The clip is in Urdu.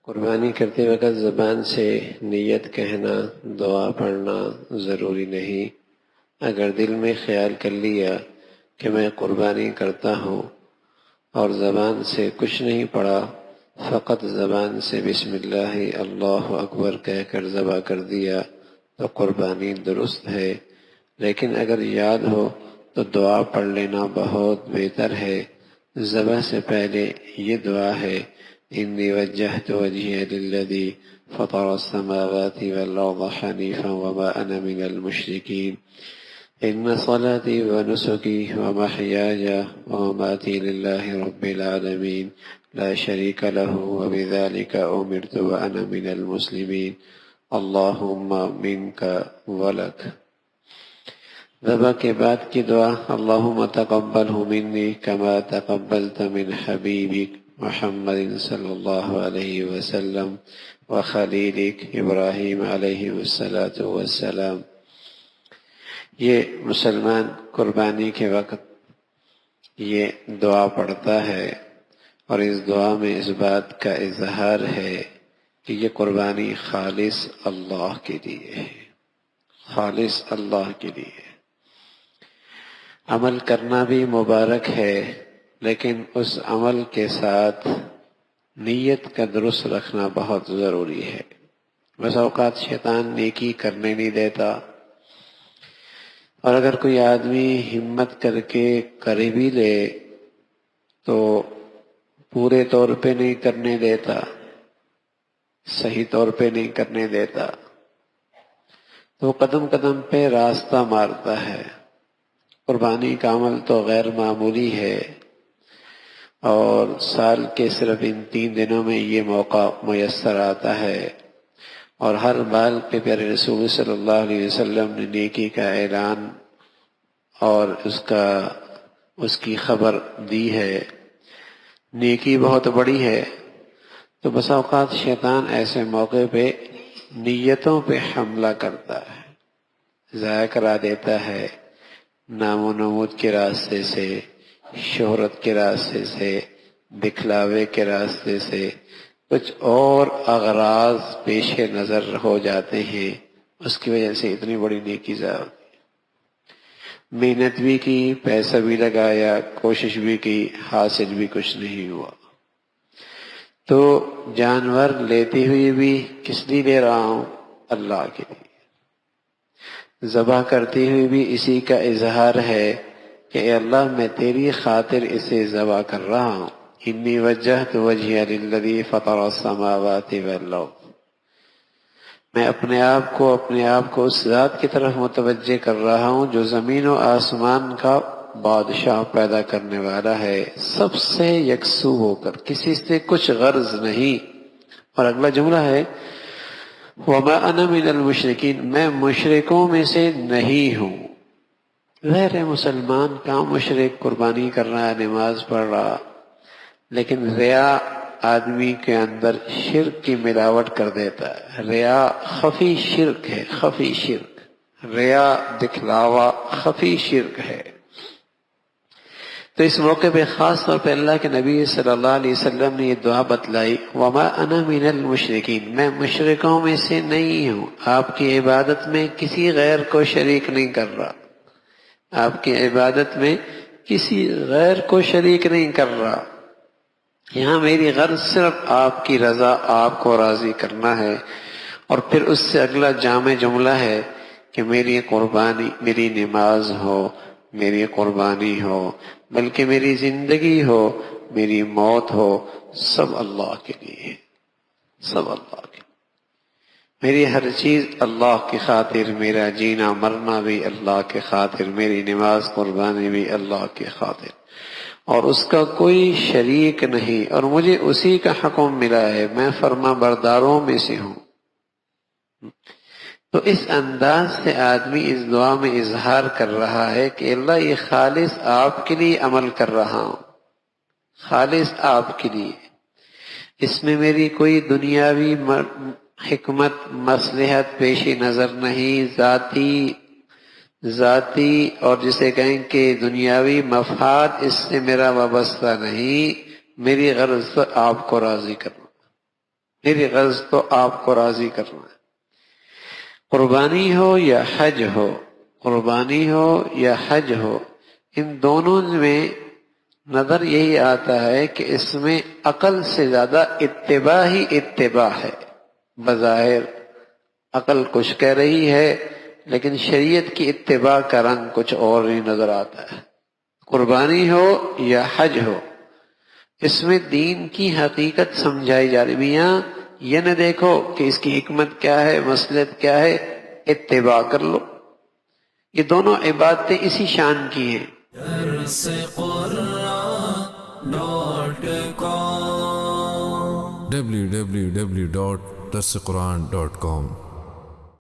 قربانی کرتے وقت زبان سے نیت کہنا، دعا پڑھنا ضروری نہیں۔ اگر دل میں خیال کر لیا کہ میں قربانی کرتا ہوں اور زبان سے کچھ نہیں پڑھا، فقط زبان سے بسم اللہ اللہ اکبر کہہ کر ذبح کر دیا تو قربانی درست ہے۔ لیکن اگر یاد ہو تو دعا پڑھ لینا بہت بہتر ہے۔ ذبح سے پہلے یہ دعا ہے: انی وجہت وجہی للذی فطر السماوات والارض حنیفا وما انا من المشرکین ان صلاتی ونسکی ومحیای ومماتی للہ رب العالمین لا شریک لہ وبذلک امرت وانا من المسلمین اللہم منک ولک۔ ذبح کے بعد کی دعا: اللہم تقبلہ منی کما تقبلت من حبیبک محمد صلی اللہ علیہ وسلم وخلیلک ابراہیم علیہ السلام۔ یہ مسلمان قربانی کے وقت یہ دعا پڑھتا ہے، اور اس دعا میں اس بات کا اظہار ہے کہ یہ قربانی خالص اللہ کے لیے ہے، خالص اللہ کے لیے۔ عمل کرنا بھی مبارک ہے، لیکن اس عمل کے ساتھ نیت کا درست رکھنا بہت ضروری ہے۔ بس اوقات شیطان نیکی کرنے نہیں دیتا، اور اگر کوئی آدمی ہمت کر کے کر بھی لے تو پورے طور پہ نہیں کرنے دیتا، صحیح طور پہ نہیں کرنے دیتا، تو قدم قدم پہ راستہ مارتا ہے۔ قربانی کا عمل تو غیر معمولی ہے، اور سال کے صرف ان 3 دنوں میں یہ موقع میسر آتا ہے، اور ہر بال پہ پیارے رسول صلی اللہ علیہ وسلم نے نیکی کا اعلان اور اس کی خبر دی ہے۔ نیکی بہت بڑی ہے، تو بس اوقات شیطان ایسے موقع پہ نیتوں پہ حملہ کرتا ہے، ضائع کرا دیتا ہے، نام و نمود کے راستے سے، شہرت کے راستے سے، دکھلاوے کے راستے سے، کچھ اور اغراض پیش نظر ہو جاتے ہیں، اس کی وجہ سے اتنی بڑی نیکی ضائع ہوتی ہے۔ محنت بھی کی، پیسہ بھی لگایا، کوشش بھی کی، حاصل بھی کچھ نہیں ہوا۔ تو جانور لیتے ہوئے بھی کس لیے لے رہا ہوں؟ اللہ کے لیے۔ ذبح کرتے ہوئے بھی اسی کا اظہار ہے کہ اے اللہ میں تیری خاطر اسے ذبح کر رہا ہوں۔ انی وجہت وجہی للذی فطر السماوات والارض، میں اپنے آپ کو اس ذات کی طرف متوجہ کر رہا ہوں جو زمین و آسمان کا بادشاہ پیدا کرنے والا ہے، سب سے یکسو ہو کر، کسی سے کچھ غرض نہیں۔ اور اگلا جملہ ہے وَمَا أَنَا مِنَ الْمُشْرِكِينَ، میں مشرکوں میں سے نہیں ہوں۔ غیر مسلمان کا مشرک قربانی کر رہا ہے، نماز پڑھ رہا، لیکن ریا آدمی کے اندر شرک کی ملاوٹ کر دیتا ہے۔ ریا خفی شرک ہے، خفی شرک، ریا دکھلاوا خفی شرک ہے۔ تو اس موقع پہ خاص طور پہ اللہ کے نبی صلی اللہ علیہ وسلم نے یہ دعا بتلائی: وَمَا أَنَا مِنَ الْمُشْرِكِينَ، میں مشرکوں میں سے نہیں ہوں، آپ کی عبادت میں کسی غیر کو شریک نہیں کر رہا، آپ کی عبادت میں کسی غیر کو شریک نہیں کر رہا، یہاں میری غرض صرف آپ کی رضا، آپ کو راضی کرنا ہے۔ اور پھر اس سے اگلا جامع جملہ ہے کہ میری قربانی، میری نماز ہو، میری قربانی ہو، بلکہ میری زندگی ہو، میری موت ہو، سب اللہ کے لیے، سب اللہ کے لیے، میری ہر چیز اللہ کی خاطر، میرا جینا مرنا بھی اللہ کے خاطر، میری نماز قربانی بھی اللہ کی خاطر، اور اس کا کوئی شریک نہیں، اور مجھے اسی کا حکم ملا ہے، میں فرما برداروں میں سے ہوں۔ تو اس انداز سے آدمی اس دعا میں اظہار کر رہا ہے کہ اللہ یہ خالص آپ کے لیے عمل کر رہا ہوں، خالص آپ کے لیے، اس میں میری کوئی دنیاوی حکمت مصلحت پیش نظر نہیں، ذاتی اور جسے کہیں کہ دنیاوی مفاد اس سے میرا وابستہ نہیں، میری غرض آپ کو راضی کرنا۔ میری غرض تو آپ کو راضی کرنا ہے. قربانی ہو یا حج ہو، قربانی ہو یا حج ہو، ان دونوں میں نظر یہی آتا ہے کہ اس میں عقل سے زیادہ اتباع ہی اتباع ہے. بظاہر عقل کچھ کہہ رہی ہے لیکن شریعت کی اتباع کا رنگ کچھ اور ہی نظر آتا ہے. قربانی ہو یا حج ہو، اس میں دین کی حقیقت سمجھائی جا رہی. میاں یہ نہ دیکھو کہ اس کی حکمت کیا ہے، مصلحت کیا ہے، اتباع کر لو. یہ دونوں عبادتیں اسی شان کی ہیں. www.darsequran.com